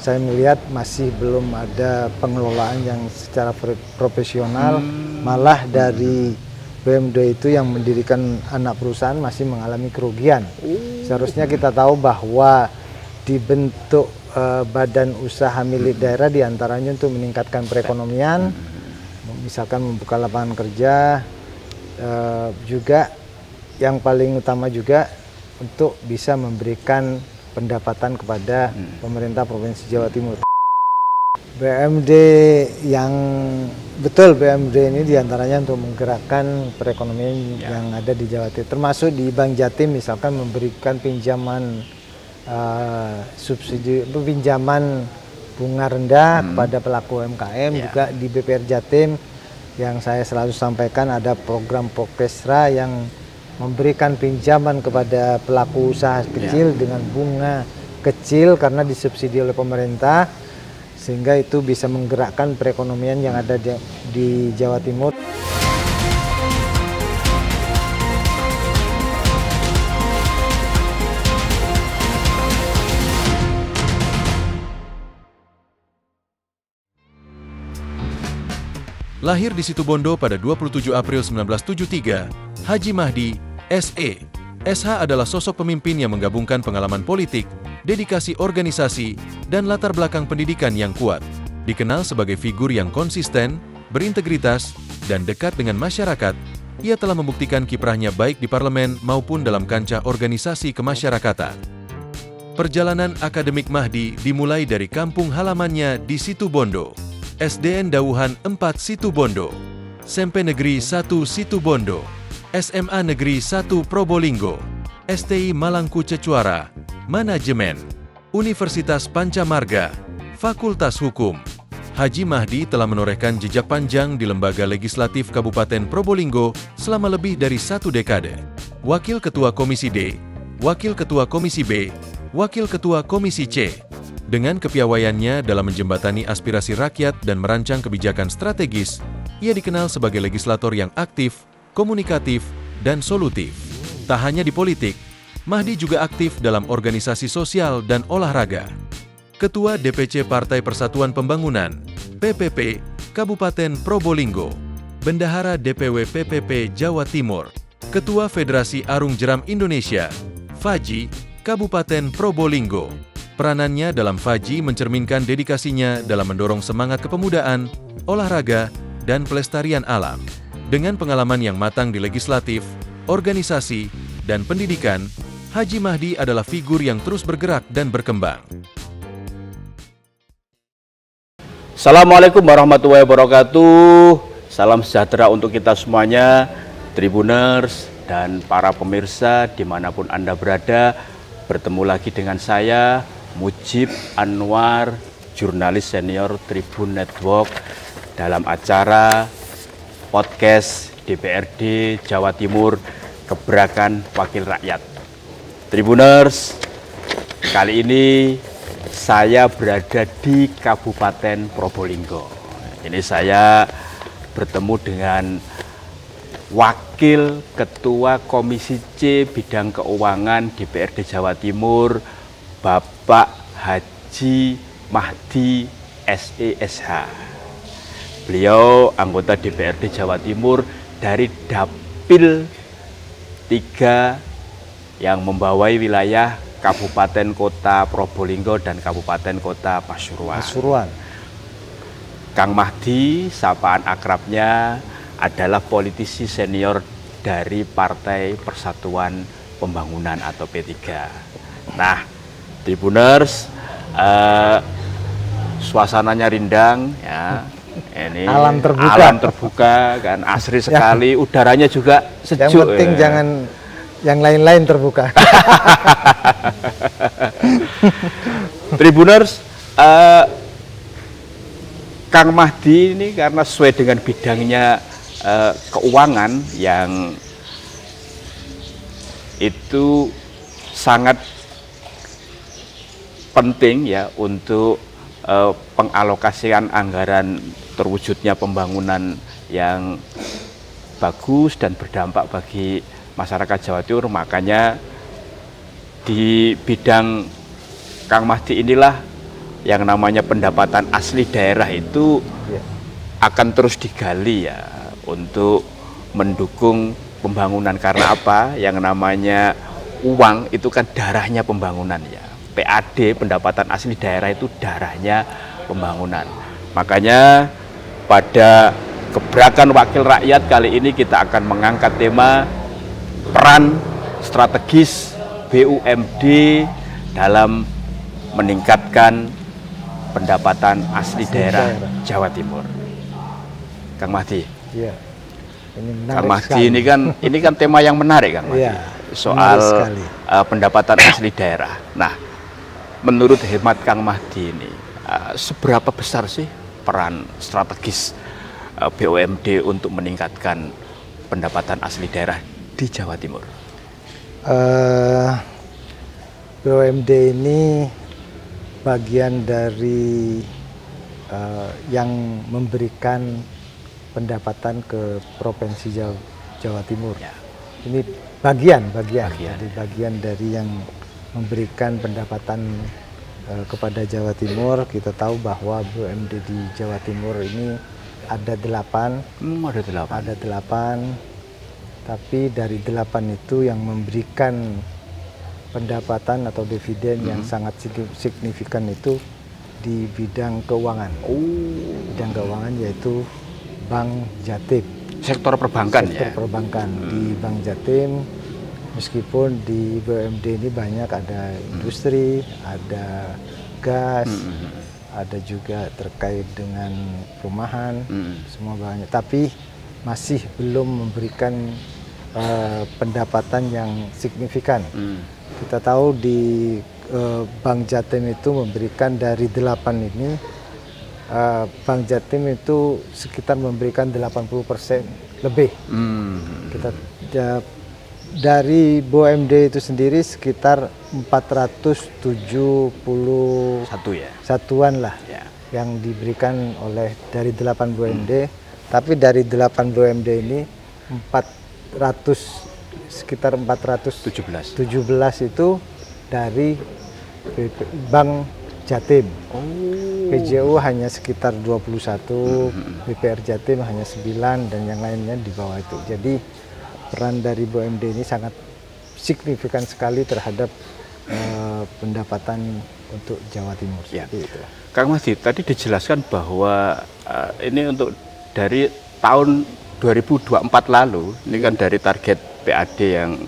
saya melihat masih belum ada pengelolaan yang secara profesional, malah dari BUMD itu yang mendirikan anak perusahaan masih mengalami kerugian. Seharusnya kita tahu bahwa dibentuk badan usaha milik daerah diantaranya untuk meningkatkan perekonomian, misalkan membuka lapangan kerja, juga yang paling utama juga untuk bisa memberikan pendapatan kepada pemerintah Provinsi Jawa Timur. BUMD yang betul, BUMD ini diantaranya untuk menggerakkan perekonomian yang ada di Jawa Timur, termasuk di Bank Jatim misalkan memberikan pinjaman subsidi, pinjaman bunga rendah kepada pelaku UMKM. Juga di BPR Jatim yang saya selalu sampaikan ada program Pokesra yang memberikan pinjaman kepada pelaku usaha kecil dengan bunga kecil karena disubsidi oleh pemerintah, sehingga itu bisa menggerakkan perekonomian yang ada di Jawa Timur. Lahir di Situbondo pada 27 April 1973, Haji Mahdi, SE. SH adalah sosok pemimpin yang menggabungkan pengalaman politik, dedikasi organisasi, dan latar belakang pendidikan yang kuat. Dikenal sebagai figur yang konsisten, berintegritas, dan dekat dengan masyarakat, ia telah membuktikan kiprahnya baik di parlemen maupun dalam kancah organisasi kemasyarakatan. Perjalanan akademik Mahdi dimulai dari kampung halamannya di Situbondo, SDN Dauhan 4 Situbondo, SMP Negeri 1 Situbondo, SMA Negeri 1 Probolinggo, STI Malangku Cecuara, Manajemen, Universitas Pancamarga, Fakultas Hukum. Haji Mahdi telah menorehkan jejak panjang di lembaga legislatif Kabupaten Probolinggo selama lebih dari 1 dekade. Wakil Ketua Komisi D, Wakil Ketua Komisi B, Wakil Ketua Komisi C. Dengan kepiawaiannya dalam menjembatani aspirasi rakyat dan merancang kebijakan strategis, ia dikenal sebagai legislator yang aktif, komunikatif, dan solutif. Tak hanya di politik, Mahdi juga aktif dalam organisasi sosial dan olahraga. Ketua DPC Partai Persatuan Pembangunan, PPP, Kabupaten Probolinggo, Bendahara DPW PPP Jawa Timur, Ketua Federasi Arung Jeram Indonesia, FAJI, Kabupaten Probolinggo. Peranannya dalam FAJI mencerminkan dedikasinya dalam mendorong semangat kepemudaan, olahraga, dan pelestarian alam. Dengan pengalaman yang matang di legislatif, organisasi, dan pendidikan, Haji Mahdi adalah figur yang terus bergerak dan berkembang. Assalamualaikum warahmatullahi wabarakatuh. Salam sejahtera untuk kita semuanya, Tribuners dan para pemirsa dimanapun Anda berada. Bertemu lagi dengan saya, Mujib Anwar, jurnalis senior Tribun Network, dalam acara podcast DPRD Jawa Timur, Gebrakan Wakil Rakyat. Tribuners, kali ini saya berada di Kabupaten Probolinggo. Ini saya bertemu dengan Wakil Ketua Komisi C Bidang Keuangan DPRD Jawa Timur, Bapak Haji Mahdi SESH. Beliau anggota DPRD Jawa Timur dari Dapil 3 yang membawai wilayah Kabupaten Kota Probolinggo dan Kabupaten Kota Pasuruan. Kang Mahdi, sapaan akrabnya, adalah politisi senior dari Partai Persatuan Pembangunan atau P3. Nah, Tribuners, suasananya rindang, ya. Ini Alam terbuka kan, asri sekali, udaranya juga sejuk. Yang penting jangan yang lain-lain terbuka. Tribuners, Kang Mahdi ini karena sesuai dengan bidangnya keuangan yang itu sangat penting ya untuk pengalokasian anggaran terwujudnya pembangunan yang bagus dan berdampak bagi masyarakat Jawa Timur. Makanya di bidang Kang Mahdi inilah yang namanya pendapatan asli daerah itu Ya. akan terus digali ya untuk mendukung pembangunan. Karena apa? Yang namanya uang itu kan darahnya pembangunan ya. PAD, pendapatan asli daerah, itu darahnya pembangunan. Makanya pada Gebrakan Wakil Rakyat kali ini kita akan mengangkat tema peran strategis BUMD dalam meningkatkan pendapatan asli daerah Jawa Timur. Kang Mahdi, Iya. Ini menarik Kang Mahdi sekali. ini kan tema yang menarik, Kang Mahdi. Iya, Soal menarik sekali. pendapatan asli daerah. Nah, menurut hemat Kang Mahdi ini, seberapa besar sih peran strategis BUMD untuk meningkatkan pendapatan asli daerah di Jawa Timur? BUMD ini bagian dari yang memberikan pendapatan ke Provinsi Jawa Timur. Ya. Ini bagian. Bagian. Jadi bagian dari yang memberikan pendapatan kepada Jawa Timur. Kita tahu bahwa BUMD di Jawa Timur ini ada 8. Ada 8. Ada 8, tapi dari 8 itu yang memberikan pendapatan atau dividen yang sangat signifikan itu di bidang keuangan. Bidang keuangan yaitu Bank Jatim. Sektor perbankan Sektor ya. perbankan di Bank Jatim. Meskipun di BUMD ini banyak ada industri, ada gas, ada juga terkait dengan perumahan, semua banyak. Tapi masih belum memberikan pendapatan yang signifikan. Kita tahu di Bank Jatim itu memberikan dari 8 ini, Bank Jatim itu sekitar memberikan 80% lebih. Kita dari BUMD itu sendiri sekitar 471 ya. satuan lah Ya. yang diberikan oleh dari 8 BUMD. Tapi dari 8 BUMD ini sekitar 417 itu dari Bank Jatim. PJU hanya sekitar 21, BPR Jatim hanya 9, dan yang lainnya di bawah itu. Jadi peran dari BUMD ini sangat signifikan sekali terhadap pendapatan untuk Jawa Timur. Ya. Itu. Kang Mahdi, tadi dijelaskan bahwa ini untuk dari tahun 2024 lalu, ini kan dari target PAD yang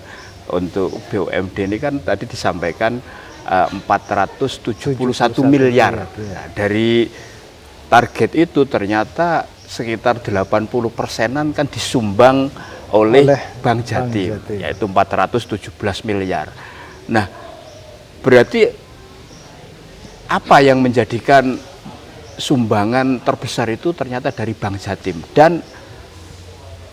untuk BUMD ini kan tadi disampaikan 471 miliar. Ya. Nah, dari target itu ternyata sekitar 80%-an kan disumbang oleh Bank Jatim, yaitu 417 miliar. Nah, berarti apa yang menjadikan sumbangan terbesar itu ternyata dari Bank Jatim? Dan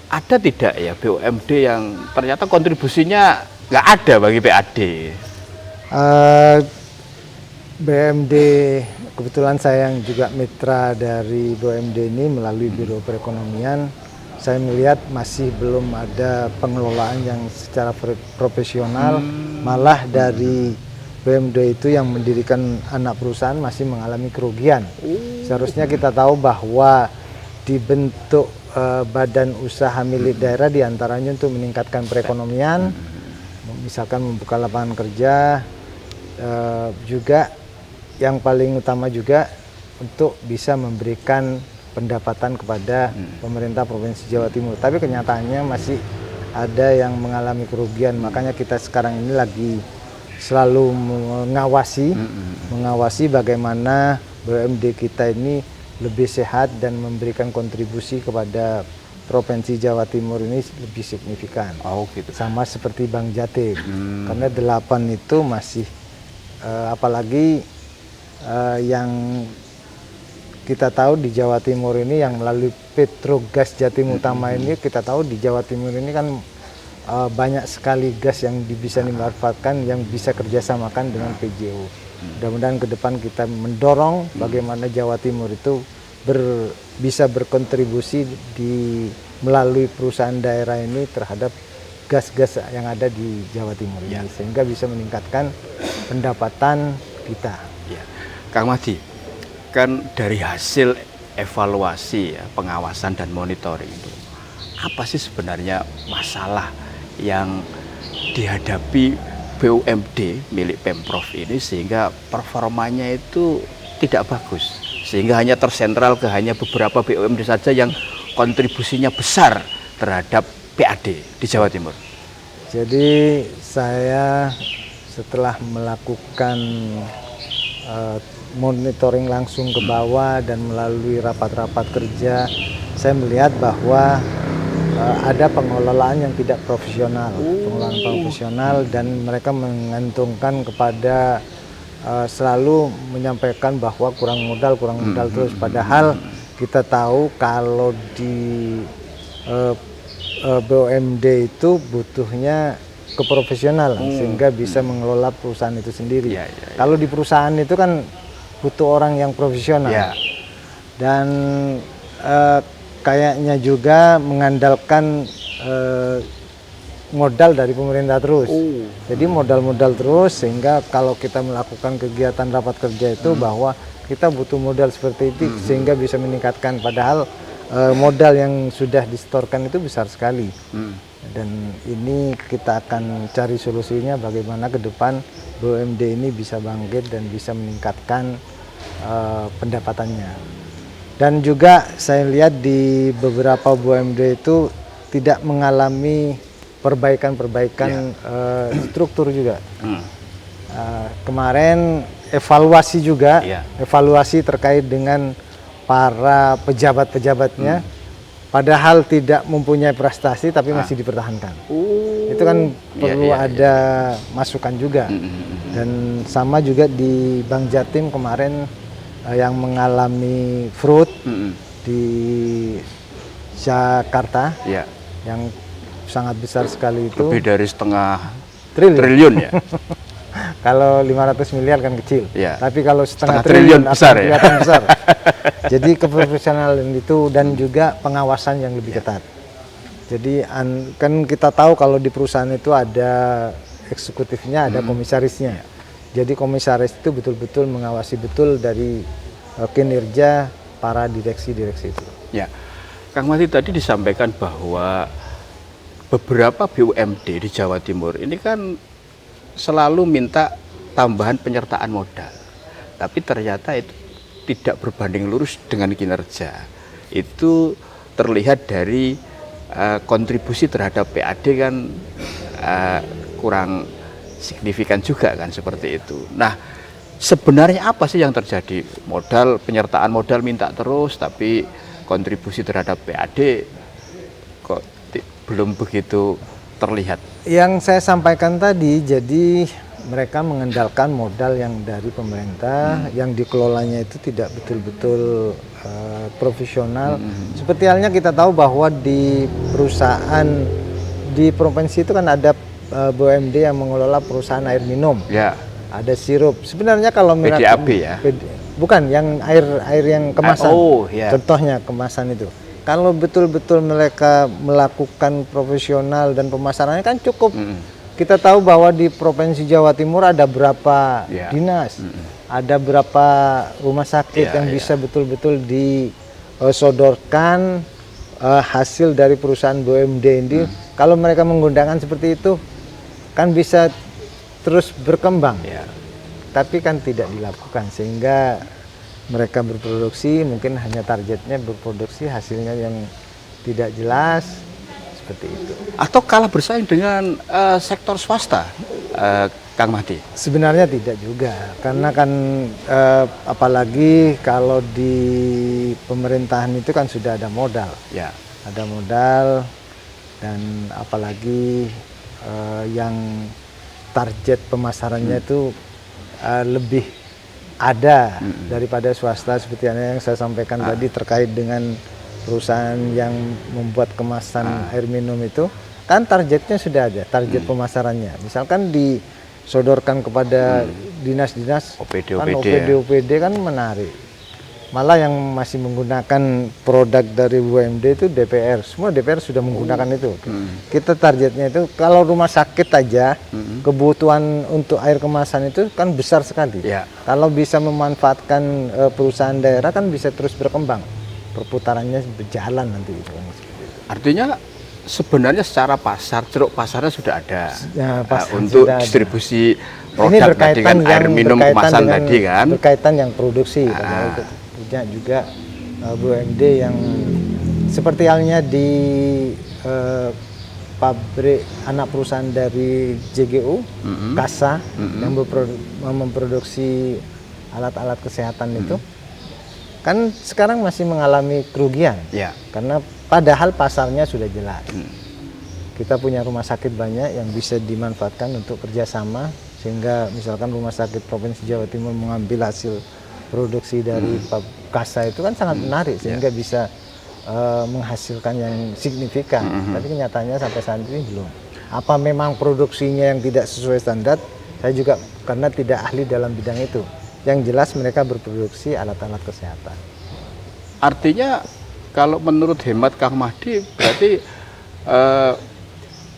ada tidak ya BUMD yang ternyata kontribusinya nggak ada bagi PAD? BUMD, kebetulan saya yang juga mitra dari BUMD ini melalui Biro Perekonomian, saya melihat masih belum ada pengelolaan yang secara profesional. Malah dari BUMD itu yang mendirikan anak perusahaan masih mengalami kerugian. Seharusnya kita tahu bahwa dibentuk badan usaha milik daerah diantaranya untuk meningkatkan perekonomian, misalkan membuka lapangan kerja, juga yang paling utama juga untuk bisa memberikan pendapatan kepada pemerintah Provinsi Jawa Timur. Tapi kenyataannya masih ada yang mengalami kerugian. Makanya kita sekarang ini lagi selalu mengawasi bagaimana BUMD kita ini lebih sehat dan memberikan kontribusi kepada Provinsi Jawa Timur ini lebih signifikan. Gitu. Sama seperti Bank Jatim. Karena 8 itu masih apalagi yang kita tahu di Jawa Timur ini yang melalui Petrogas Jatim Utama ini, kita tahu di Jawa Timur ini kan banyak sekali gas yang bisa dimanfaatkan, yang bisa kerjasamakan dengan PJU. Mudah-mudahan ke depan kita mendorong bagaimana Jawa Timur itu bisa berkontribusi melalui perusahaan daerah ini terhadap gas-gas yang ada di Jawa Timur ini, sehingga bisa meningkatkan pendapatan kita. Ya. Kang Mahdi, misalkan dari hasil evaluasi ya, pengawasan dan monitoring itu, apa sih sebenarnya masalah yang dihadapi BUMD milik Pemprov ini sehingga performanya itu tidak bagus, sehingga hanya tersentral ke hanya beberapa BUMD saja yang kontribusinya besar terhadap PAD di Jawa Timur? Jadi saya setelah melakukan monitoring langsung ke bawah dan melalui rapat-rapat kerja, saya melihat bahwa ada pengelolaan yang tidak profesional, pengelolaan profesional, dan mereka mengantungkan kepada selalu menyampaikan bahwa kurang modal terus. Padahal kita tahu kalau di BUMD itu butuhnya keprofesionalan sehingga bisa mengelola perusahaan itu sendiri. Kalau di perusahaan itu kan butuh orang yang profesional. Dan kayaknya juga mengandalkan modal dari pemerintah terus. Jadi modal-modal terus, sehingga kalau kita melakukan kegiatan rapat kerja itu bahwa kita butuh modal seperti itu sehingga bisa meningkatkan, padahal modal yang sudah disetorkan itu besar sekali. Dan ini kita akan cari solusinya bagaimana ke depan BUMD ini bisa bangkit dan bisa meningkatkan pendapatannya. Dan juga saya lihat di beberapa BUMD itu tidak mengalami perbaikan struktur juga. Kemarin evaluasi juga, evaluasi terkait dengan para pejabat-pejabatnya, padahal tidak mempunyai prestasi tapi masih dipertahankan. Itu kan perlu ada masukan juga. Dan sama juga di Bank Jatim kemarin yang mengalami fraud di Jakarta, yang sangat besar sekali itu. Lebih dari setengah triliun ya. Kalau 500 miliar kan kecil, tapi kalau setengah triliun triliun besar, kelihatan besar. Jadi keprofesionalan itu dan juga pengawasan yang lebih ketat. Jadi kan kita tahu kalau di perusahaan itu ada eksekutifnya, ada komisarisnya. Jadi komisaris itu betul-betul mengawasi betul dari kinerja para direksi-direksi itu. Ya, Kang Mahdi, tadi disampaikan bahwa beberapa BUMD di Jawa Timur ini kan selalu minta tambahan penyertaan modal, tapi ternyata itu tidak berbanding lurus dengan kinerja. Itu terlihat dari kontribusi terhadap PAD kan kurang signifikan juga kan, seperti itu. Nah, sebenarnya apa sih yang terjadi? Penyertaan modal minta terus, tapi kontribusi terhadap PAD kok belum begitu terlihat. Yang saya sampaikan tadi, jadi mereka mengandalkan modal yang dari pemerintah, yang dikelolanya itu tidak betul-betul profesional. Seperti halnya kita tahu bahwa di perusahaan di provinsi itu kan ada BUMD yang mengelola perusahaan air minum. Ada sirup. Sebenarnya kalau PDAB ya? Bukan, yang air yang kemasan. Contohnya kemasan itu. Kalau betul-betul mereka melakukan profesional dan pemasarannya kan cukup. Kita tahu bahwa di Provinsi Jawa Timur ada berapa dinas, ada berapa rumah sakit yang bisa betul-betul disodorkan hasil dari perusahaan BUMD ini. Kalau mereka menggunakan seperti itu, kan bisa terus berkembang. Tapi kan tidak dilakukan, sehingga mereka berproduksi, mungkin hanya targetnya berproduksi, hasilnya yang tidak jelas, seperti itu. Atau kalah bersaing dengan sektor swasta, Kang Mahdi? Sebenarnya tidak juga, karena kan apalagi kalau di pemerintahan itu kan sudah ada modal. Ada modal, dan apalagi yang target pemasarannya itu lebih ada daripada swasta, seperti yang saya sampaikan tadi terkait dengan perusahaan yang membuat kemasan air minum itu, kan targetnya sudah ada, target pemasarannya. Misalkan disodorkan kepada dinas-dinas, OPD, kan OPD kan menarik. Malah yang masih menggunakan produk dari BUMD itu DPR. Semua DPR sudah menggunakan itu. Kita targetnya itu kalau rumah sakit aja kebutuhan untuk air kemasan itu kan besar sekali. Ya. Kalau bisa memanfaatkan perusahaan daerah kan bisa terus berkembang. Perputarannya berjalan nanti itu. Artinya sebenarnya secara pasar, ceruk pasarnya sudah ada Ya, untuk sudah ada. distribusi Ini produk tadi kan, air minum kemasan dengan, tadi kan. berkaitan yang produksi, punya juga BUMD yang seperti halnya di pabrik anak perusahaan dari JGU, KASA yang memproduksi alat-alat kesehatan itu, kan sekarang masih mengalami kerugian, Ya. karena padahal pasarnya sudah jelas. Kita punya rumah sakit banyak yang bisa dimanfaatkan untuk kerjasama, sehingga misalkan rumah sakit Provinsi Jawa Timur mengambil hasil produksi dari KASA itu kan sangat menarik, sehingga bisa menghasilkan yang signifikan. Tapi kenyataannya sampai saat ini belum. Apa memang produksinya yang tidak sesuai standar? Saya juga karena tidak ahli dalam bidang itu. Yang jelas mereka berproduksi alat-alat kesehatan. Artinya kalau menurut hemat Kang Mahdi berarti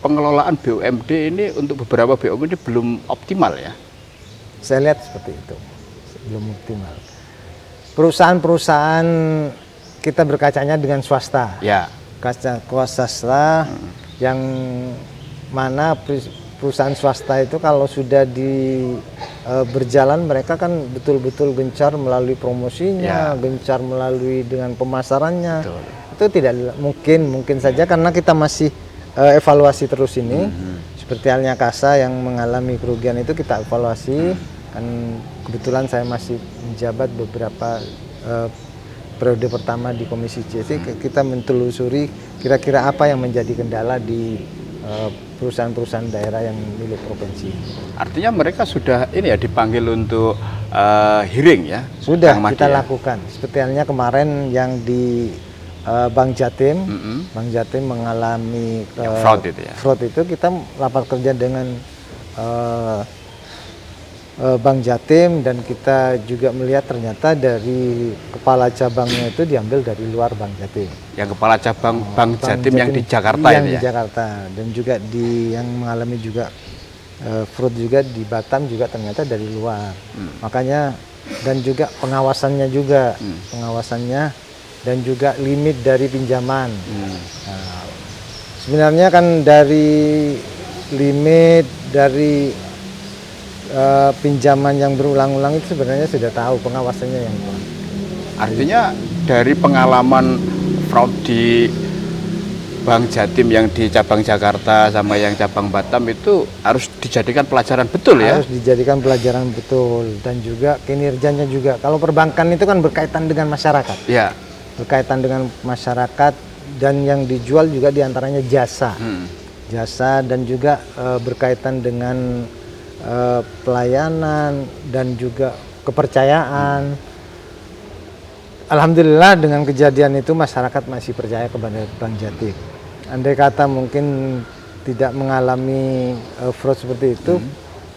pengelolaan BUMD ini untuk beberapa BUMD belum optimal ya? Saya lihat seperti itu, belum optimal. Perusahaan-perusahaan kita berkacanya dengan swasta, Ya. kaca swasta yang mana perusahaan swasta itu kalau sudah berjalan mereka kan betul-betul gencar melalui promosinya, gencar melalui dengan pemasarannya. Betul. Itu tidak mungkin saja karena kita masih evaluasi terus ini. Seperti halnya KASA yang mengalami kerugian itu kita evaluasi. Kan kebetulan saya masih menjabat beberapa periode pertama di Komisi C. Kita mentelusuri kira-kira apa yang menjadi kendala di perusahaan-perusahaan daerah yang milik provinsi. Artinya mereka sudah ini ya dipanggil untuk hearing ya? Sudah Kang Mahdi kita ya? lakukan. Seperti halnya kemarin yang di Bank Jatim, Bank Jatim mengalami fraud itu ya? fraud itu kita rapat kerja dengan Bank Jatim dan kita juga melihat ternyata dari kepala cabangnya itu diambil dari luar Bank Jatim. Yang kepala cabang Bank Jatim yang di Jakarta yang itu di ya? Jakarta dan juga yang mengalami juga fraud juga di Batam juga ternyata dari luar. Makanya dan juga pengawasannya juga pengawasannya dan juga limit dari pinjaman. Nah, sebenarnya kan dari limit dari pinjaman yang berulang-ulang itu sebenarnya sudah tahu pengawasannya yang kurang. Artinya dari pengalaman fraud di Bank Jatim yang di cabang Jakarta sama yang cabang Batam itu harus dijadikan pelajaran betul ya? Harus dijadikan pelajaran betul dan juga kinerjanya juga. Kalau perbankan itu kan berkaitan dengan masyarakat. Ya. Berkaitan dengan masyarakat dan yang dijual juga diantaranya jasa. Jasa dan juga berkaitan dengan pelayanan dan juga kepercayaan. Alhamdulillah dengan kejadian itu masyarakat masih percaya kepada Bank Jatim. Andai kata mungkin tidak mengalami fraud seperti itu,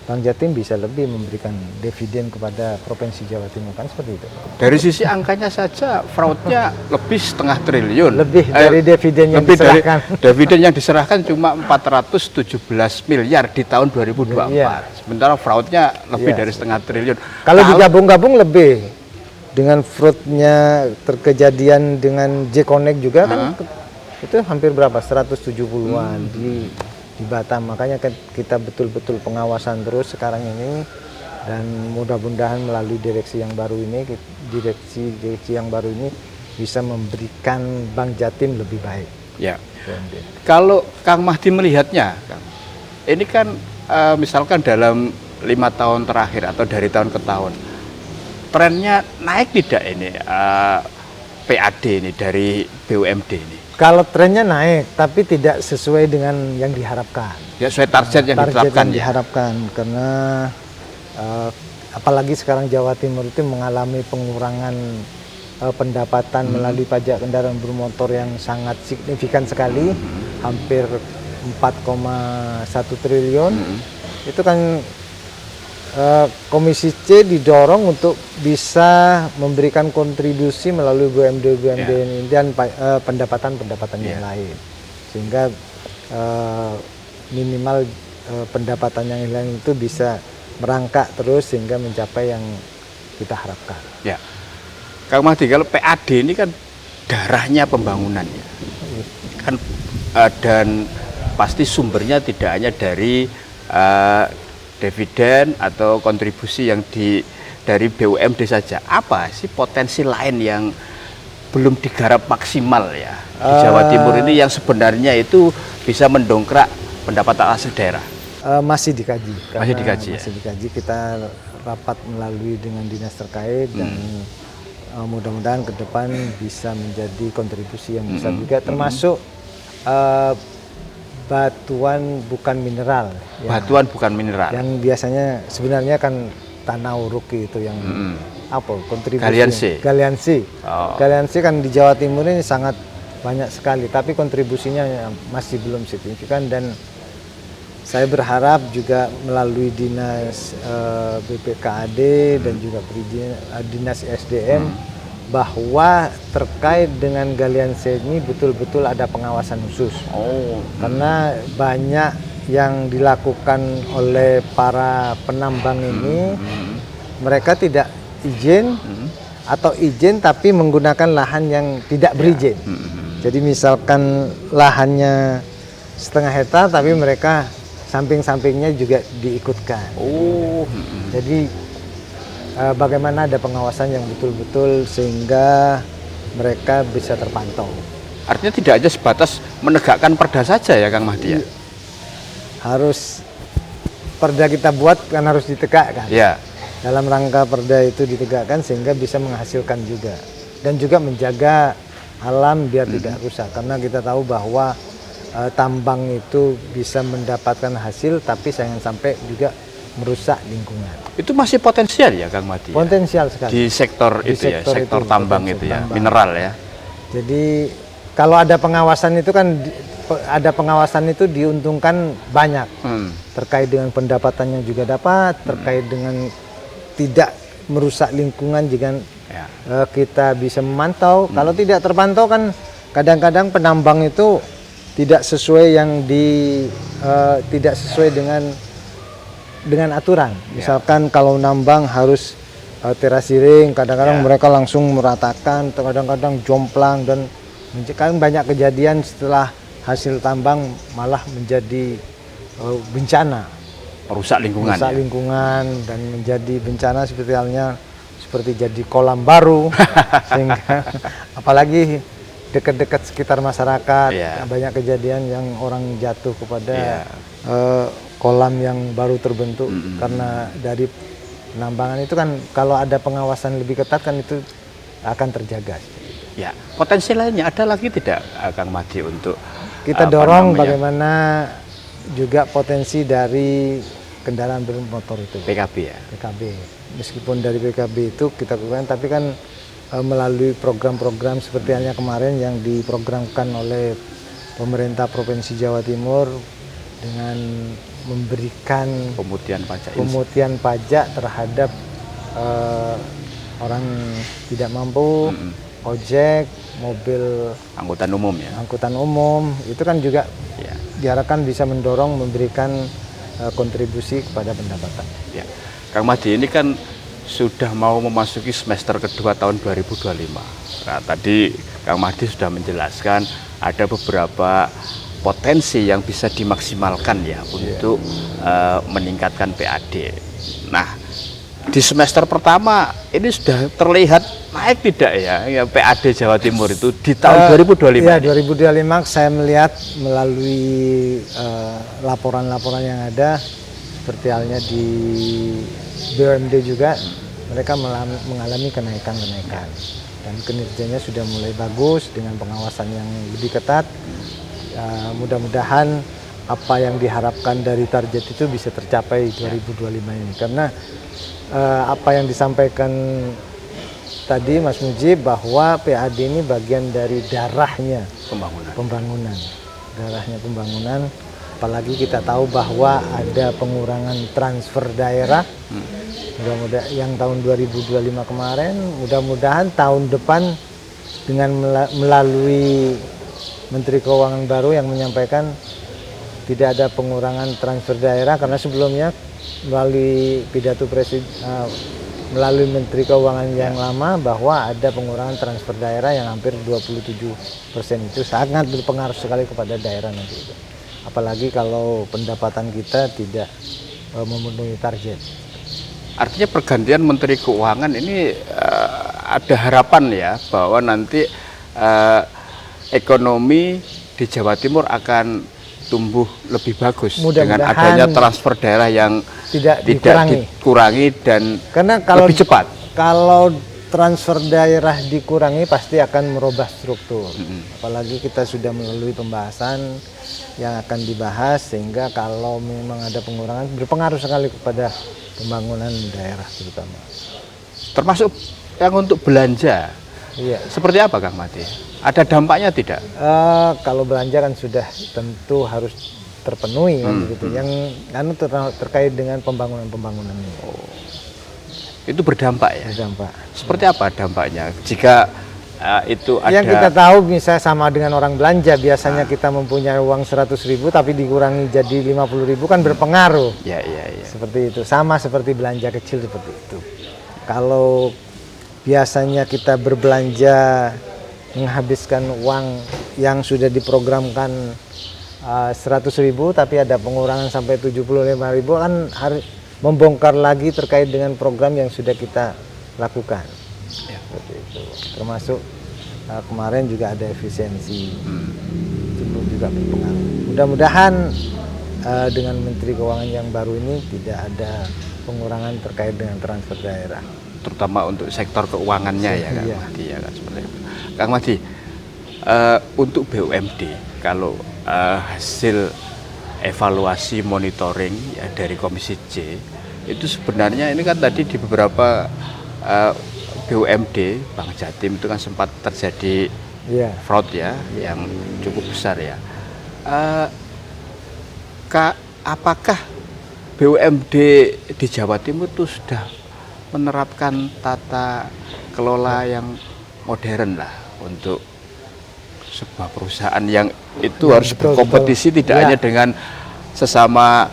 Bank Jatim bisa lebih memberikan dividen kepada Provinsi Jawa Timur, kan seperti itu. Dari sisi angkanya saja fraudnya lebih 1,5 triliun. Lebih dari dividen yang lebih diserahkan. Dari dividen yang diserahkan cuma 417 miliar di tahun 2024. Iya. Sementara fraudnya lebih Iya. dari 1,5 triliun. Kalau digabung-gabung lebih dengan fraudnya terkejadian dengan J-Connect juga kan itu hampir berapa 170-an di Batam. Makanya kita betul-betul pengawasan terus sekarang ini dan mudah-mudahan melalui direksi yang baru ini direksi yang baru ini bisa memberikan Bank Jatim lebih baik. Ya. Kalau Kang Mahdi melihatnya, Kang, ini kan misalkan dalam 5 tahun terakhir atau dari tahun ke tahun, trennya naik tidak ini PAD ini dari BUMD ini? Kalau trennya naik, tapi tidak sesuai dengan yang diharapkan. Ya sesuai target yang ditetapkan ya? Diharapkan karena apalagi sekarang Jawa Timur itu mengalami pengurangan pendapatan melalui pajak kendaraan bermotor yang sangat signifikan sekali, hampir 4,1 triliun. Itu kan Komisi C didorong untuk bisa memberikan kontribusi melalui BUMD ini dan pendapatan-pendapatan yang lain, sehingga minimal pendapatan yang lain itu bisa merangkak terus sehingga mencapai yang kita harapkan. Ya, Kang Mahdi, kalau PAD ini kan darahnya pembangunan ya, kan dan pasti sumbernya tidak hanya dari dividen atau kontribusi yang dari BUMD saja. Apa sih potensi lain yang belum digarap maksimal ya di Jawa Timur ini yang sebenarnya itu bisa mendongkrak pendapatan asli daerah? Masih dikaji. Masih dikaji. Masih dikaji. Kita rapat melalui dengan dinas terkait dan mudah-mudahan ke depan bisa menjadi kontribusi yang besar juga, termasuk batuan bukan mineral. Batuan bukan mineral. Yang biasanya sebenarnya kan tanah uruk itu yang apa kontribusi. Galiansi. Galiansi kan di Jawa Timur ini sangat banyak sekali, tapi kontribusinya masih belum signifikan, dan saya berharap juga melalui dinas BPKAD dan juga dinas SDM bahwa terkait dengan galiansi ini betul-betul ada pengawasan khusus. Karena banyak yang dilakukan oleh para penambang ini, mereka tidak izin atau izin tapi menggunakan lahan yang tidak berizin. Jadi misalkan lahannya 0,5 hektar tapi mereka samping-sampingnya juga diikutkan. Jadi bagaimana ada pengawasan yang betul-betul sehingga mereka bisa terpantau. Artinya tidak hanya sebatas menegakkan perda saja ya Kang Mahdi ya? Harus perda kita buat kan harus ditegakkan. Ya. Dalam rangka perda itu ditegakkan sehingga bisa menghasilkan juga. Dan juga menjaga alam biar tidak rusak. Karena kita tahu bahwa tambang itu bisa mendapatkan hasil tapi jangan sampai juga merusak lingkungan. Itu masih potensial ya Kang Mahdi? Potensial sekali. Di sektor itu ya, sektor tambang itu ya, mineral ya. Jadi kalau ada pengawasan itu kan itu diuntungkan banyak. Terkait dengan pendapatannya juga dapat, terkait dengan tidak merusak lingkungan jika kita bisa memantau. Kalau tidak terpantau kan kadang-kadang penambang itu tidak sesuai tidak sesuai dengan aturan. Misalkan kalau nambang harus terasiring, kadang-kadang mereka langsung meratakan, kadang-kadang jomplang, dan kan banyak kejadian setelah hasil tambang malah menjadi bencana, merusak lingkungan. Merusak lingkungan dan menjadi bencana seperti jadi kolam baru, sehingga apalagi dekat-dekat sekitar masyarakat banyak kejadian yang orang jatuh kepada kolam yang baru terbentuk karena dari penambangan itu kan. Kalau ada pengawasan lebih ketat kan itu akan terjaga. Ya, potensi lainnya ada lagi tidak Kang Mahdi untuk kita dorong bagaimana juga potensi dari kendaraan bermotor itu PKB ya. PKB meskipun dari PKB itu kita lakukan, tapi kan melalui program-program seperti halnya kemarin yang diprogramkan oleh pemerintah Provinsi Jawa Timur dengan memberikan pemutihan pajak terhadap orang tidak mampu, ojek, mobil angkutan umum itu kan juga diharapkan bisa mendorong memberikan kontribusi kepada pendapatan. Ya. Kang Mahdi, ini kan sudah mau memasuki semester kedua tahun 2025. Nah, tadi Kang Mahdi sudah menjelaskan ada beberapa potensi yang bisa dimaksimalkan ya untuk meningkatkan PAD. Nah, di semester pertama ini sudah terlihat naik tidak ya PAD Jawa Timur itu di tahun 2025? Ya, 2025 saya melihat melalui laporan-laporan yang ada, seperti halnya di BUMD juga, mereka mengalami kenaikan-kenaikan dan kinerjanya sudah mulai bagus dengan pengawasan yang lebih ketat. Mudah-mudahan apa yang diharapkan dari target itu bisa tercapai 2025 ini, karena apa yang disampaikan tadi Mas Mujib bahwa PAD ini bagian dari darahnya pembangunan, darahnya pembangunan, apalagi kita tahu bahwa ada pengurangan transfer daerah. Mudah-mudahan yang tahun 2025 kemarin, mudah-mudahan tahun depan dengan melalui Menteri Keuangan baru yang menyampaikan tidak ada pengurangan transfer daerah, karena sebelumnya melalui pidato presiden melalui Menteri Keuangan yang lama bahwa ada pengurangan transfer daerah yang hampir 27%. Itu sangat berpengaruh sekali kepada daerah nanti itu. Apalagi kalau pendapatan kita tidak memenuhi target. Artinya pergantian Menteri Keuangan ini ada harapan ya bahwa nanti ekonomi di Jawa Timur akan tumbuh lebih bagus dengan adanya transfer daerah yang tidak dikurangi dan karena lebih cepat. Kalau transfer daerah dikurangi pasti akan merubah struktur. Apalagi kita sudah melalui pembahasan yang akan dibahas, sehingga kalau memang ada pengurangan berpengaruh sekali kepada pembangunan daerah terutama. Termasuk yang untuk belanja. Iya. Seperti apa Kang Mati? Ada dampaknya tidak? Kalau belanja kan sudah tentu harus terpenuhi kan begitu. Yang terkait dengan pembangunan ini. Oh. Itu berdampak ya? Berdampak. Seperti apa dampaknya? Jika itu ada... Yang kita tahu misalnya sama dengan orang belanja, biasanya kita mempunyai uang 100.000 tapi dikurangi jadi 50.000 kan berpengaruh. Ya. Seperti itu, sama seperti belanja kecil seperti itu. Kalau biasanya kita berbelanja menghabiskan uang yang sudah diprogramkan 100.000 tapi ada pengurangan sampai 75.000, kan harus membongkar lagi terkait dengan program yang sudah kita lakukan. Ya. Seperti itu. Termasuk kemarin juga ada efisiensi, itu juga berpengaruh. Mudah-mudahan dengan Menteri Keuangan yang baru ini tidak ada pengurangan terkait dengan transfer daerah, terutama untuk sektor keuangannya ya Kang Mahdi ya kan, seperti itu. Kang Mahdi, untuk BUMD kalau hasil evaluasi monitoring ya dari Komisi C itu sebenarnya ini kan tadi di beberapa BUMD Bank Jatim itu kan sempat terjadi fraud ya yang cukup besar ya. Apakah BUMD di Jawa Timur itu sudah menerapkan tata kelola yang modern lah untuk sebuah perusahaan yang itu harus berkompetisi tidak hanya dengan sesama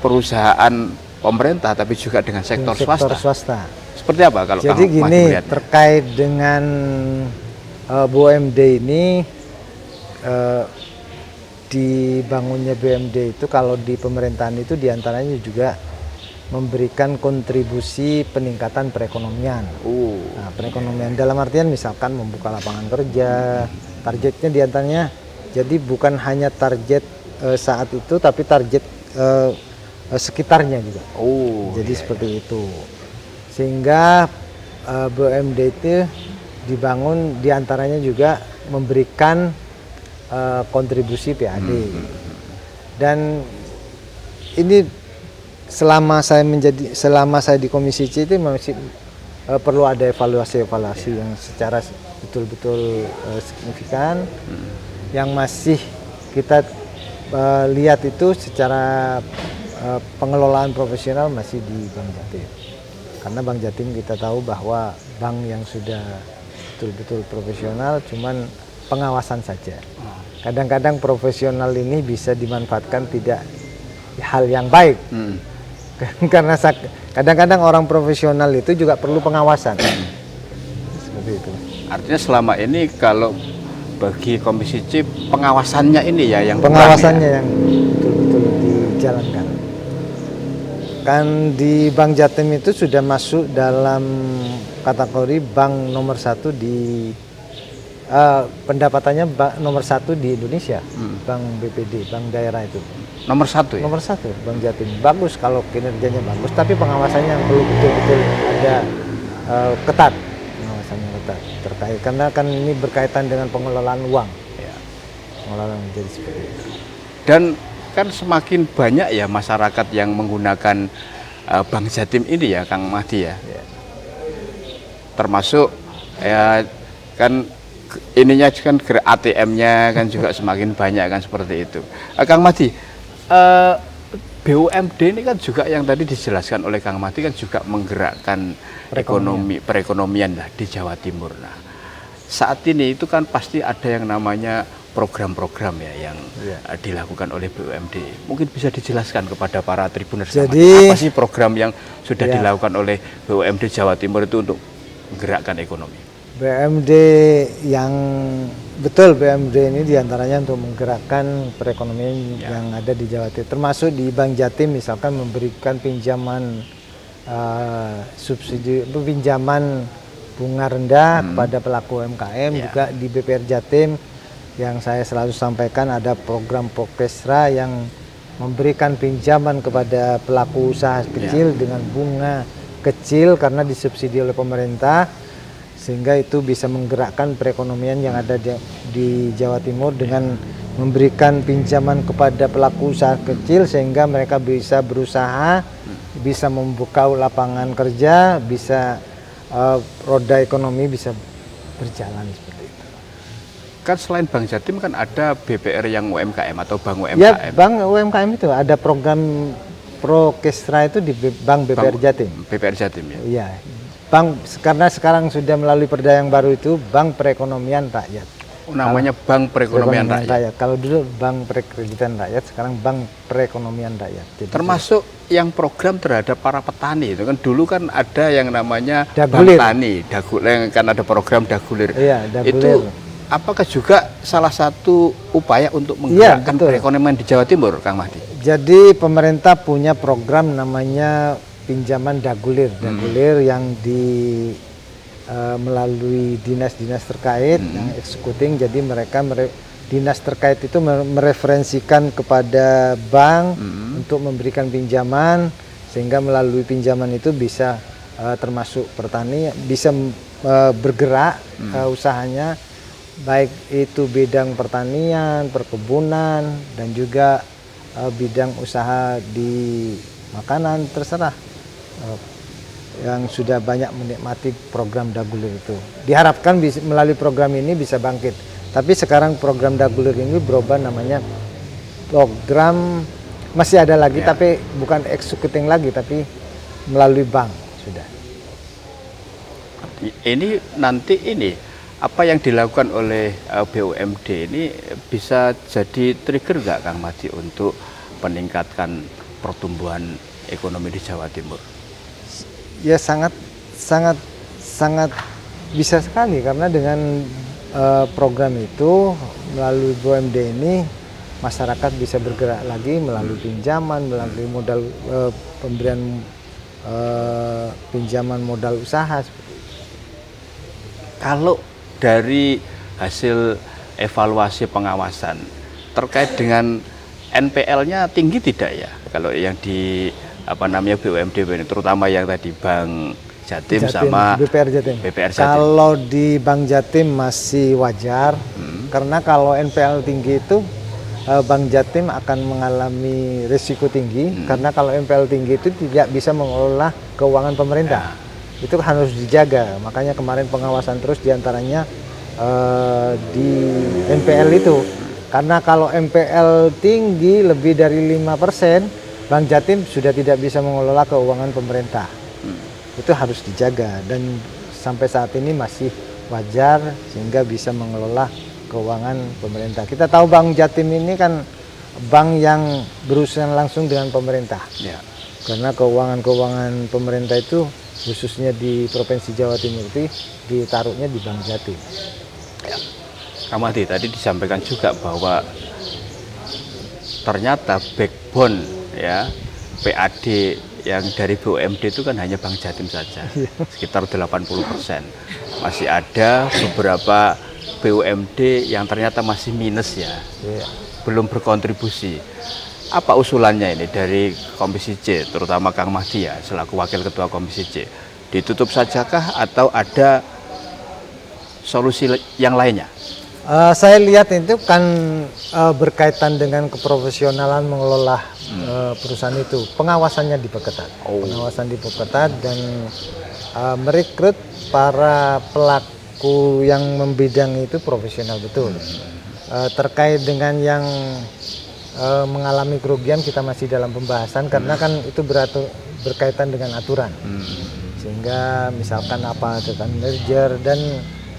perusahaan pemerintah tapi juga dengan sektor swasta. Seperti apa kalau jadi gini terkait dengan BUMD ini, dibangunnya BUMD itu kalau di pemerintahan itu diantaranya juga memberikan kontribusi peningkatan perekonomian. Nah, perekonomian dalam artian misalkan membuka lapangan kerja, targetnya diantaranya jadi bukan hanya target saat itu tapi target sekitarnya juga. Jadi seperti itu. Sehingga BUMD itu dibangun diantaranya juga memberikan kontribusi PAD. Dan ini selama saya di Komisi C itu masih perlu ada evaluasi yang secara betul-betul signifikan. Yang masih kita lihat itu secara pengelolaan profesional masih di Bank Jatim. Karena Bank Jatim kita tahu bahwa bank yang sudah betul-betul profesional, cuman pengawasan saja. Kadang-kadang profesional ini bisa dimanfaatkan tidak hal yang baik. Karena kadang-kadang orang profesional itu juga perlu pengawasan. Seperti itu. Artinya selama ini kalau bagi Komisi C pengawasannya ini ya yang pengawasannya yang betul-betul dijalankan. Kan di Bank Jatim itu sudah masuk dalam kategori bank nomor 1 di pendapatannya nomor 1 di Indonesia. Bank BPD, bank daerah itu. Nomor 1 ya? Nomor 1 Bank Jatim. Bagus kalau kinerjanya bagus, tapi pengawasannya yang perlu betul-betul ada ketat. Pengawasannya ketat terkait karena kan ini berkaitan dengan pengelolaan uang. Ya. Pengelolaan jadi seperti itu. Dan kan semakin banyak ya masyarakat yang menggunakan Bank Jatim ini ya Kang Mahdi ya. Termasuk ya kan ininya kan ATM-nya kan juga semakin banyak kan seperti itu. Kang Mahdi, BUMD ini kan juga yang tadi dijelaskan oleh Kang Mahdi kan juga menggerakkan perekonomian lah di Jawa Timur. Nah, saat ini itu kan pasti ada yang namanya program-program ya yang dilakukan oleh BUMD. Mungkin bisa dijelaskan kepada para tribuners. Jadi, apa sih program yang sudah dilakukan oleh BUMD Jawa Timur itu untuk menggerakkan ekonomi? BUMD yang betul, BUMD ini diantaranya untuk menggerakkan perekonomian yang ada di Jawa Timur, termasuk di Bank Jatim misalkan memberikan pinjaman subsidi, pinjaman bunga rendah kepada pelaku UMKM. Juga di BPR Jatim yang saya selalu sampaikan ada program Prokesra yang memberikan pinjaman kepada pelaku usaha kecil dengan bunga kecil karena disubsidi oleh pemerintah, sehingga itu bisa menggerakkan perekonomian yang ada di Jawa Timur dengan memberikan pinjaman kepada pelaku usaha kecil sehingga mereka bisa berusaha, bisa membuka lapangan kerja, bisa roda ekonomi bisa berjalan seperti itu. Kan selain Bank Jatim kan ada BPR yang UMKM atau Bank UMKM. Ya, Bank UMKM itu ada program Prokesra itu di Bank BPR Jatim. BPR Jatim ya. Iya. Bank karena sekarang sudah melalui perda yang baru itu Bank Perekonomian Rakyat. Namanya Bank Perekonomian Rakyat. Kalau dulu Bank Perekreditan Rakyat, sekarang Bank Perekonomian Rakyat. Jadi termasuk yang program terhadap para petani itu kan dulu kan ada yang namanya Dagulir. Bank Tani, Dagulir kan ada program Dagulir. Iya, Dagulir. Itu apakah juga salah satu upaya untuk menggerakkan perekonomian di Jawa Timur, Kang Mahdi? Jadi pemerintah punya program namanya pinjaman Dagulir, yang melalui dinas-dinas terkait yang eksekuting. Jadi mereka dinas terkait itu mereferensikan kepada bank untuk memberikan pinjaman, sehingga melalui pinjaman itu bisa termasuk petani bisa bergerak usahanya, baik itu bidang pertanian, perkebunan, dan juga bidang usaha di makanan, terserah. Yang sudah banyak menikmati program Dagulir itu. Diharapkan melalui program ini bisa bangkit. Tapi sekarang program Dagulir ini berubah namanya program, masih ada lagi tapi bukan executing lagi, tapi melalui bank sudah. Ini nanti apa yang dilakukan oleh BUMD ini bisa jadi trigger nggak, Kang Mahdi, untuk meningkatkan pertumbuhan ekonomi di Jawa Timur? Ya sangat bisa sekali, karena dengan program itu melalui BUMD ini masyarakat bisa bergerak lagi melalui pinjaman, melalui modal pemberian pinjaman modal usaha. Kalau dari hasil evaluasi pengawasan terkait dengan NPL-nya tinggi tidak ya? Kalau yang di BUMD ini, terutama yang tadi Bank Jatim sama BPR Jatim. Kalau di Bank Jatim masih wajar, karena kalau NPL tinggi itu Bank Jatim akan mengalami risiko tinggi, karena kalau NPL tinggi itu tidak bisa mengelola keuangan pemerintah. Itu harus dijaga, makanya kemarin pengawasan terus diantaranya di NPL itu, karena kalau NPL tinggi lebih dari 5%, Bank Jatim sudah tidak bisa mengelola keuangan pemerintah. Itu harus dijaga, dan sampai saat ini masih wajar sehingga bisa mengelola keuangan pemerintah. Kita tahu Bank Jatim ini kan bank yang berurusan langsung dengan pemerintah. Karena keuangan pemerintah itu khususnya di Provinsi Jawa Timur itu ditaruhnya di Bank Jatim. Kang Mahdi, tadi disampaikan juga bahwa ternyata backbone PAD yang dari BUMD itu kan hanya Bank Jatim saja, sekitar 80%. Masih ada beberapa BUMD yang ternyata masih minus belum berkontribusi. Apa usulannya ini dari Komisi C, terutama Kang Mahdi selaku Wakil Ketua Komisi C? Ditutup sajakah atau ada solusi yang lainnya? Saya lihat itu kan berkaitan dengan keprofesionalan mengelola perusahaan itu. Pengawasannya diperketat, dan merekrut para pelaku aku yang membidang itu profesional betul. Terkait dengan yang mengalami kerugian kita masih dalam pembahasan karena kan itu berkaitan dengan aturan. Sehingga misalkan apa tentang merger, dan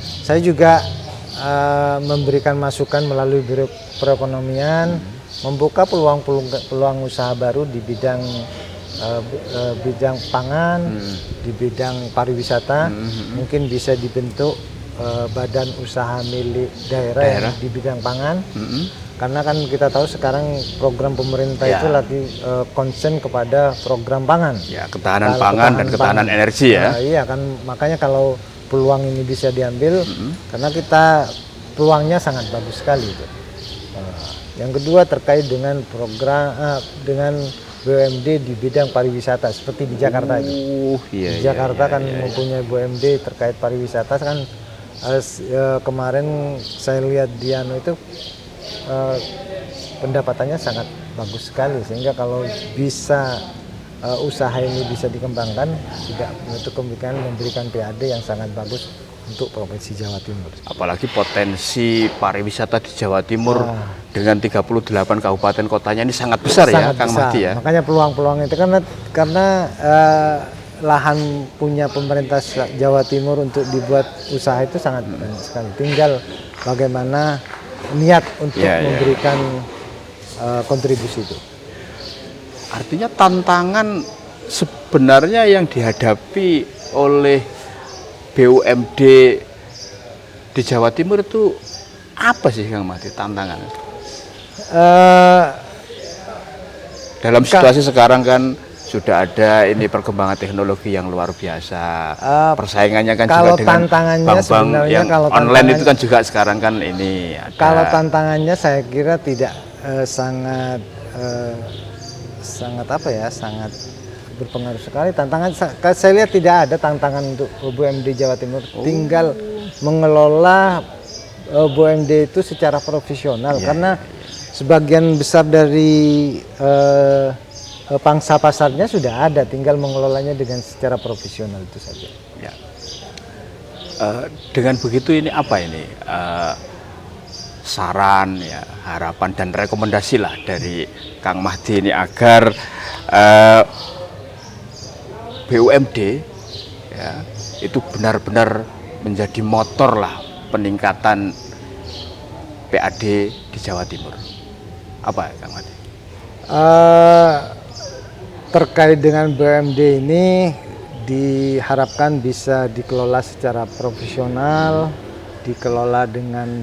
saya juga memberikan masukan melalui Biro Perekonomian membuka peluang usaha baru di bidang pangan, di bidang pariwisata. Mungkin bisa dibentuk badan usaha milik daerah yang di bidang pangan. Karena kan kita tahu sekarang program pemerintah itu lagi concern kepada program pangan. Ya, ketahanan pangan dan ketahanan energi ya. Iya kan, makanya kalau peluang ini bisa diambil, karena kita peluangnya sangat bagus sekali itu. Yang kedua terkait dengan program dengan BUMD di bidang pariwisata seperti di Jakarta itu. Di Jakarta kan mempunyai BUMD terkait pariwisata kan. Kemarin saya lihat di itu pendapatannya sangat bagus sekali, sehingga kalau bisa usaha ini bisa dikembangkan, tidak menutup kemungkinan memberikan PAD yang sangat bagus untuk Provinsi Jawa Timur. Apalagi potensi pariwisata di Jawa Timur dengan 38 kabupaten kotanya ini sangat besar ya, Kang Mahdi ya. Makanya peluang-peluang itu karena lahan punya pemerintah Jawa Timur untuk dibuat usaha itu sangat banyak sekali. Tinggal bagaimana niat untuk memberikan kontribusi itu. Artinya tantangan sebenarnya yang dihadapi oleh BUMD di Jawa Timur itu apa sih, Kang Mahdi, tantangan? Dalam situasi sekarang kan sudah ada ini perkembangan teknologi yang luar biasa. Persaingannya kan juga dengan bank yang online itu kan juga sekarang kan ini ada. Kalau tantangannya saya kira tidak sangat berpengaruh sekali. Tantangan saya lihat tidak ada tantangan untuk BUMD Jawa Timur. Tinggal mengelola BUMD itu secara profesional, karena sebagian besar dari pangsa pasarnya sudah ada, tinggal mengelolanya dengan secara profesional itu saja. Ya. Dengan begitu ini apa ini saran ya, harapan dan rekomendasi lah dari Kang Mahdi ini agar BUMD ya itu benar-benar menjadi motor lah peningkatan PAD di Jawa Timur. Apa Kang Mahdi? Terkait dengan BUMD ini diharapkan bisa dikelola secara profesional, dikelola dengan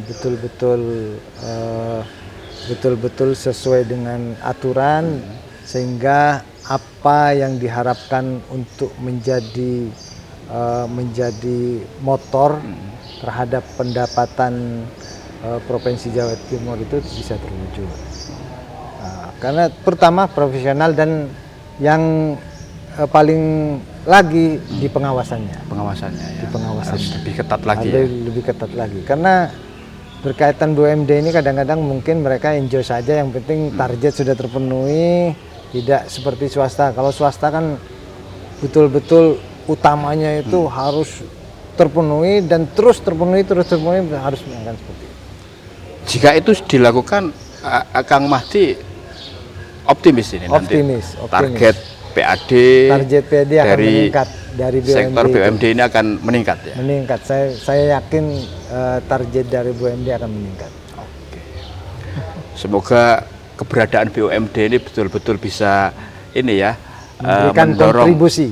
betul-betul sesuai dengan aturan, sehingga apa yang diharapkan untuk menjadi motor terhadap pendapatan Provinsi Jawa Timur itu bisa terwujud. Karena pertama profesional, dan yang paling lagi di pengawasannya. Di pengawasannya harus lebih ketat lagi. Lebih ketat lagi. Karena berkaitan BUMD ini kadang-kadang mungkin mereka enjoy saja, yang penting target sudah terpenuhi, tidak seperti swasta. Kalau swasta kan betul-betul utamanya itu harus terpenuhi dan terus terpenuhi harus menangkan seperti itu. Jika itu dilakukan, Kang Mahdi optimis ini optimis. Target PAD akan meningkat dari BUMD. Sektor BUMD ini akan meningkat ya. Meningkat. Saya yakin target dari BUMD akan meningkat. Oke. Semoga keberadaan BUMD ini betul-betul bisa ini ya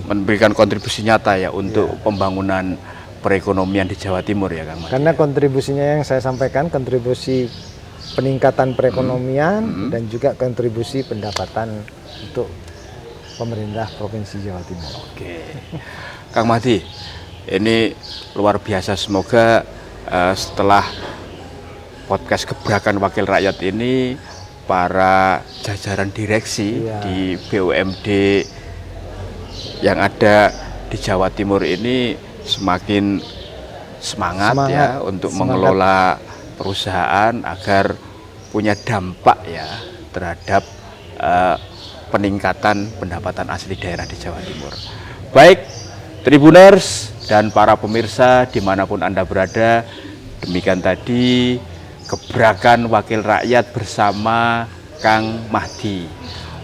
memberikan kontribusi nyata ya untuk pembangunan perekonomian di Jawa Timur ya Kang Mahdi. Karena kontribusinya yang saya sampaikan, kontribusi peningkatan perekonomian dan juga kontribusi pendapatan untuk pemerintah Provinsi Jawa Timur. Oke, Kang Mahdi, ini luar biasa. Semoga setelah podcast Gebrakan Wakil Rakyat ini, para jajaran direksi di BUMD yang ada di Jawa Timur ini semakin semangat ya untuk mengelola perusahaan agar punya dampak ya terhadap peningkatan pendapatan asli daerah di Jawa Timur. Baik, Tribuners, Dan para pemirsa dimanapun Anda berada, demikian tadi gebrakan wakil rakyat bersama Kang Mahdi,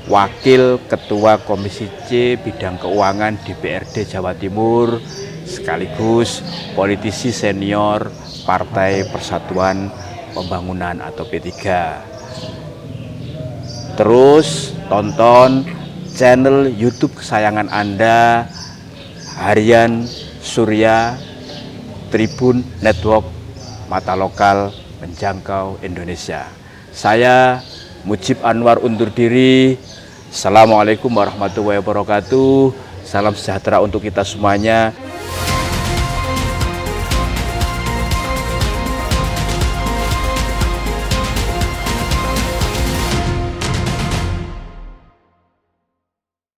Wakil Ketua Komisi C Bidang Keuangan DPRD Jawa Timur, sekaligus politisi senior Partai Persatuan Pembangunan atau P3. Terus tonton channel YouTube kesayangan Anda, Harian Surya Tribun Network, mata lokal menjangkau Indonesia. Saya Mujib Anwar undur diri. Assalamualaikum warahmatullahi wabarakatuh. Salam sejahtera untuk kita semuanya.